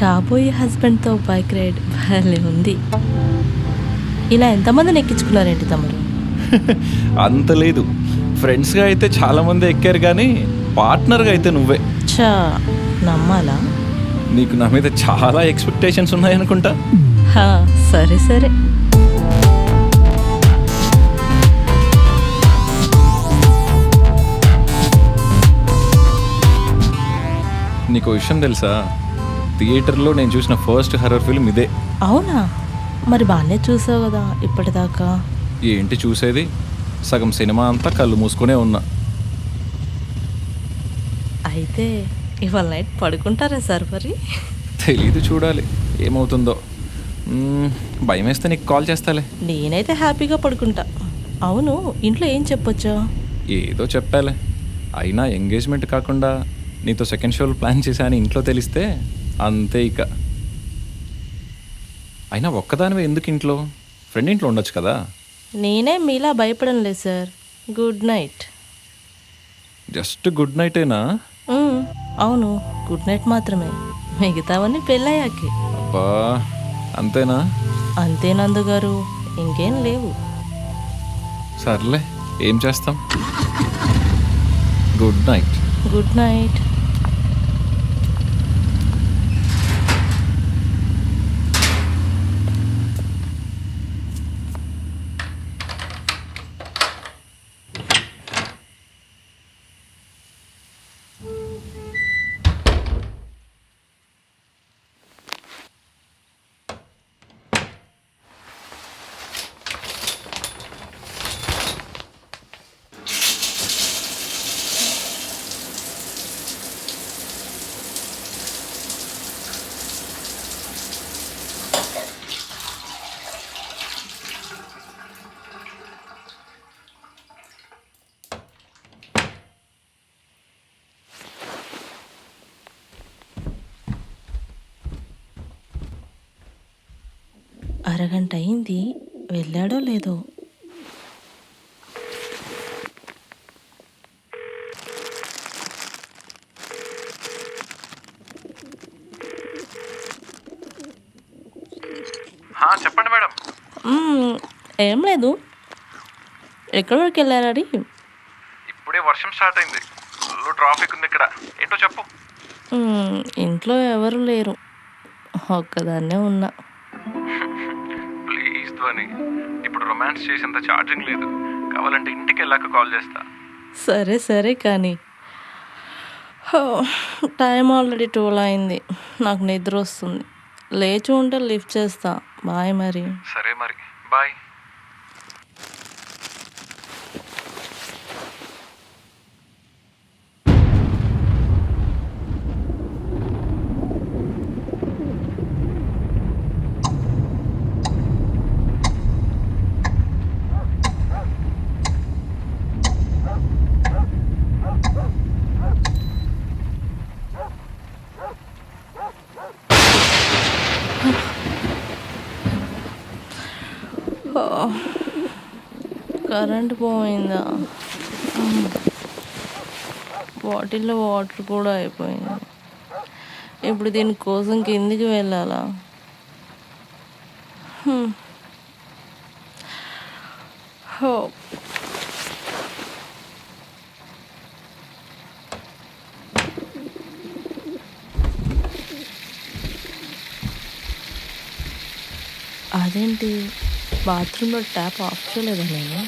కాబోయే హస్బెండ్తో bike ride భలే ఉంది. ఇలా ఎంతమందిని ఎక్కించుకున్నారేంటి తమరు? అంత లేదు. ఫ్రెండ్స్గా అయితే చాలామంది ఎక్కారు, కానీ పార్ట్నర్గా అయితే నువ్వే. చా, నమ్మాలా? నీకు నా మీద చాలా ఎక్స్పెక్టేషన్స్ ఉన్నాయనుకుంటా. హా, సరే సరే. నీకు విషయం తెలుసా, థియేటర్లో నేను చూసిన ఫస్ట్ హర్రర్ ఫిల్మ్ ఇదే. అవునా? మరి బాగానే చూసావు కదా ఇప్పటిదాకా. ఏంటి చూసేది, సగం సినిమా అంతా కళ్ళు మూసుకునే ఉన్నా. అయితే ఇవాళ నైట్ పడుకుంటారా సార్ మరి? తెలీదు, చూడాలి ఏమవుతుందో. భయం వేస్తే నీకు కాల్ చేస్తాలే. నేనైతే హ్యాపీగా పడుకుంటా. అవును, ఇంట్లో ఏం చెప్పొచ్చా? ఏదో చెప్పాలే. అయినా ఎంగేజ్మెంట్ కాకుండా నీతో సెకండ్ షోలు ప్లాన్ చేశాను ఇంట్లో తెలిస్తే అంతే ఇక. అయినా ఒక్కదానివే ఎందుకు ఇంట్లో? ఫ్రెండ్ ఇంట్లో ఉండొచ్చు కదా. నేనే మీలా భయపడం లేదు sir. Good night. Just good నైటేనా? అవును, గుడ్ నైట్ మాత్రమే. మిగతావన్నీ పెళ్ళయ్యాకే. అబ్బా, అంతేనా? అంతే నందు గారు, ఇంకేం లేవు. సర్లే, ఏం చేస్తాం. Good night. Good night. అరగంట అయింది, వెళ్ళాడో లేదో. చెప్పండి మేడం. ఏం లేదు. ఎక్కడి వరకు వెళ్ళారని? ఇప్పుడే వర్షం స్టార్ట్ అయింది, ఫుల్ ట్రాఫిక్ ఉంది ఇక్కడ. ఏంటో చెప్పు. ఇంట్లో ఎవరు లేరు, ఒక్కదాన్నే ఉన్నా. ప్లీజ్ ధ్వని, ఇప్పుడు రొమాన్స్ చేసేంత ఛార్జింగ్ లేదు. కావాలంటే ఇంటికి వెళ్ళాక కాల్ చేస్తా. సరే సరే కానీ టైం ఆల్రెడీ 12 అయింది. నాకు నిద్ర వస్తుంది. లేచి ఉంటే లిఫ్ట్ చేస్తా. బాయ్ మరి. సరే మరి, బాయ్. కరెంట్ పోయిందా? బాటిల్లో వాటర్ కూడా అయిపోయింది. ఇప్పుడు దీనికోసం కిందికి వెళ్ళాలా? అదేంటి, బాత్రూంలో ట్యాప్ ఆఫ్ చేయలేదా నేను?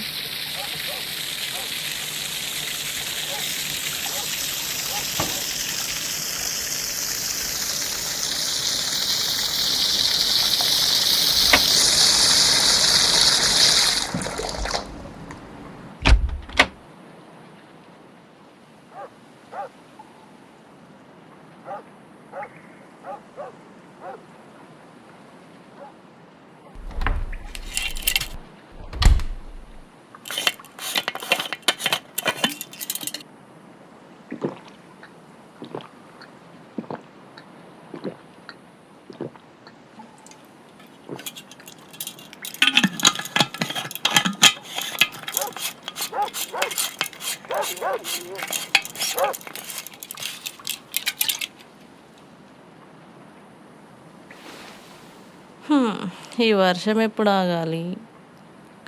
ఈ వర్షం ఎప్పుడు ఆగాలి?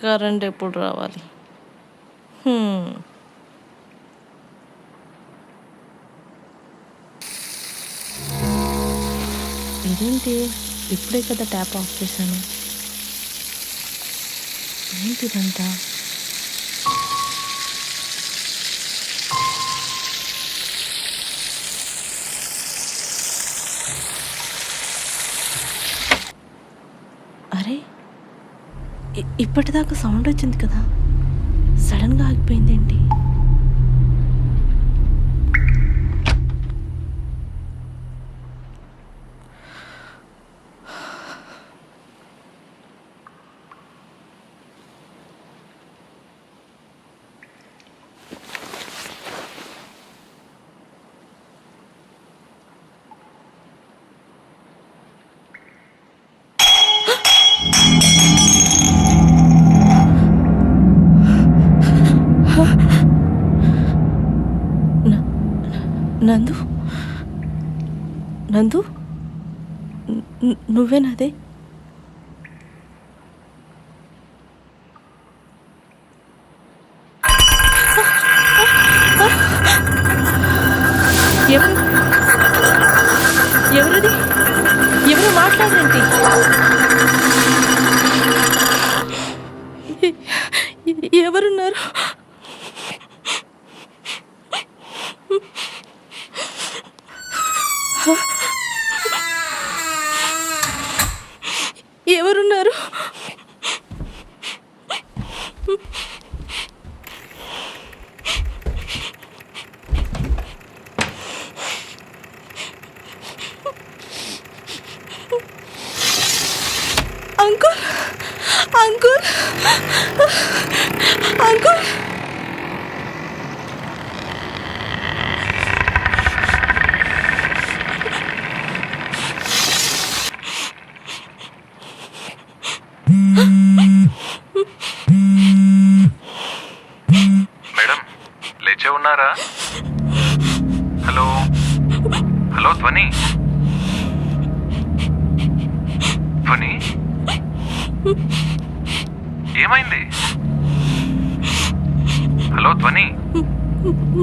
కరెంట్ ఎప్పుడు రావాలి? హ్మ్. ఇదేంటి? ఇప్పుడే కదా ట్యాప్ ఆఫ్ చేశాను. ఏంటి ఇదంతా? అరే! ఇప్పటిదాకా సౌండ్ వచ్చింది కదా, సడన్గా ఆగిపోయిందేంటి? నందు, నందు, నువ్వేనాదే? ఎవరు? ఎవరది? ఎవరు మాట్లాడరేంటి? ఎవరున్నారు? ఎవరున్నారు? Uncle, uncle, uncle. మేడం, లేచే ఉన్నారా? హలో హలో, ధ్వని, ధ్వని, ఏమైంది? హలో ధ్వని.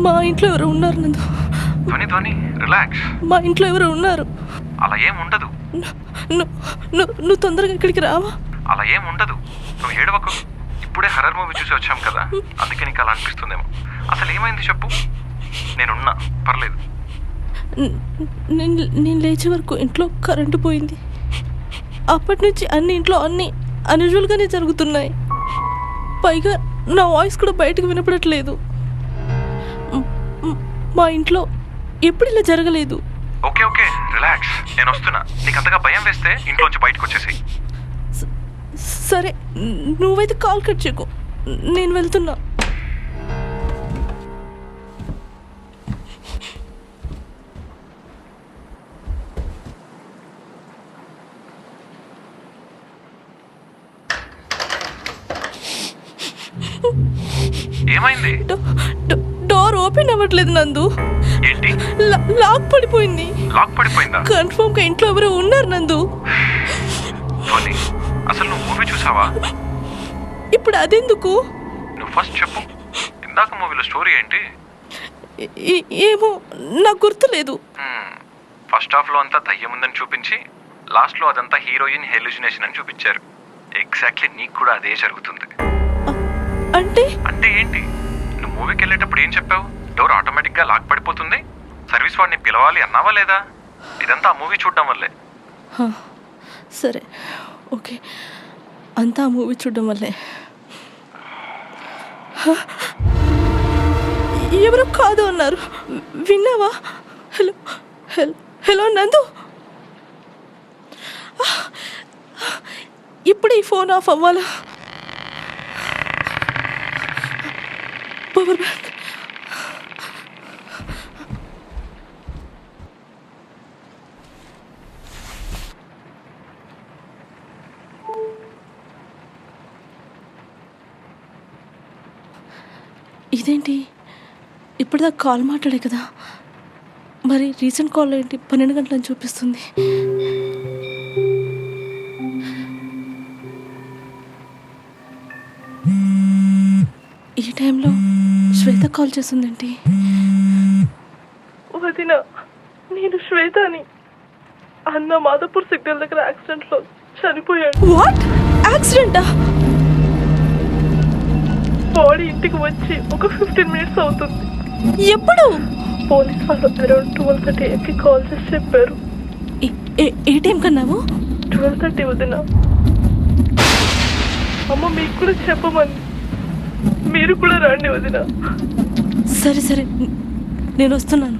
మా ఇంట్లో ఎవరు ఉన్నారు నందు? ధ్వని ధ్వని, రిలాక్స్. మా ఇంట్లో ఎవరు ఉన్నారు? అలా ఏం ఉండదు. నువ్వు తొందరగా ఇక్కడికి రావా? అలా ఏం ఉండదు. నువ్వు ఏడవకు. ఇప్పుడే హర్రర్ మూవీ చూసి వచ్చాం కదా, అందుకే నీకు అలా అనిపిస్తుందేమో. అసలు ఏమైంది చెప్పు. నేనున్నా, పర్లేదు. నేను లేచే వరకు ఇంట్లో కరెంటు పోయింది. అప్పటి నుంచి ఇంట్లో అన్నీ అన్యూజువల్గానే జరుగుతున్నాయి. పైగా నా వాయిస్ కూడా బయటకు వినపడట్లేదు. మా ఇంట్లో ఎప్పుడు ఇలా జరగలేదు. Okay okay, relax. నేను వస్తున్నా. నీకు అంతగా భయం వేస్తే ఇంట్లోంచి బయటకు వచ్చేసి. సరే, నువ్వైతే కాల్ కట్ చేయకు, నేను వెళ్తున్నా. ఏమైంది? డోర్ ఓపెన్ అవ్వట్లేదు నందు. ఏంటి? లాక్ పడిపోయింది. లాక్ పడిపోయిందా? కన్ఫర్మ్ గా ఇంట్లో ఎవరో ఉన్నారు నందు. అసలు నువ్వు మూవీ చూసావా? ఇప్పుడు అదెందుకు? నువ్వు ఫస్ట్ చెప్పు, ఇందాక మూవీలో స్టోరీ ఏంటి? ఏమో, నాకు గుర్తులేదు. ఫస్ట్ హాఫ్ లో అంతా దయ్యం ఉందని చూపించి లాస్ట్ లో అదంతా హీరోయిన్ హెల్యూసినేషన్ అని చూపించారు. ఎగ్జాక్ట్లీ నీకు కూడా అదే జరుగుతుంది. అంటే అంటే ఏంటి? నువ్వు మూవీకి వెళ్ళేటప్పుడు ఏం చెప్పావు? డోర్ ఆటోమేటిక్ గా లాక్ పడిపోతుంది, సర్వీస్ వాడిని పిలవాలి అన్నావా లేదా? ఇదంతా ఆ మూవీ చూడడం వల్లే. సరే, ఓకే, అంతా ఆ మూవీ చూడడం వల్లే. ఎవరో కాదు అన్నారు, విన్నావా? హలో హలో హలో నందు, ఇప్పుడు ఈ ఫోన్ ఆఫ్ అవ్వాలా? Power bank. ఇదేంటి, ఇప్పటిదాకా కాల్ మాట్లాడే కదా, మరి రీసెంట్ కాల్ ఏంటి 12 గంటలని చూపిస్తుంది? ఈ టైంలో శ్వేత కాల్ చేసిందేంటి? వదిన, నేను శ్వేతని. అన్న మాధవపూర్ సిగ్నల్ దగ్గర యాక్సిడెంట్లో చనిపోయాడు. వాట్? యాక్సిడెంటా? బాడీ ఇంటికి వచ్చి ఒక 15 minutes అవుతుంది. ఎప్పుడు? పోలీస్ వాళ్ళు అరౌండ్ 12:30 కాల్ చేసి చెప్పారు. ఏ టైం కన్నావు? 12:30 వదిన. అమ్మ మీకు కూడా చెప్పమని. మీరు కూడా రండి వదిన. సరే సరే, నేను వస్తున్నాను.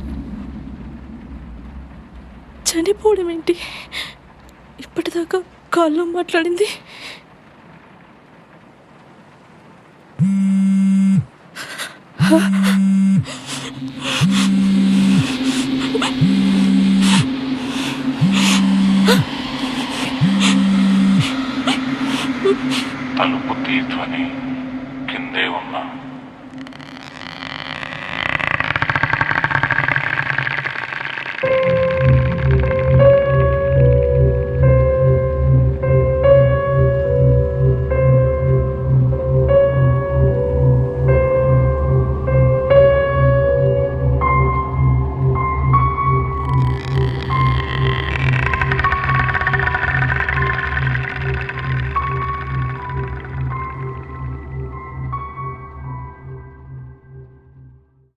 చనిపోవడం ఏంటి? ఇప్పటిదాకా కాల్లో మాట్లాడింది. తలుపు తీర్చుని కిందే ఉన్నా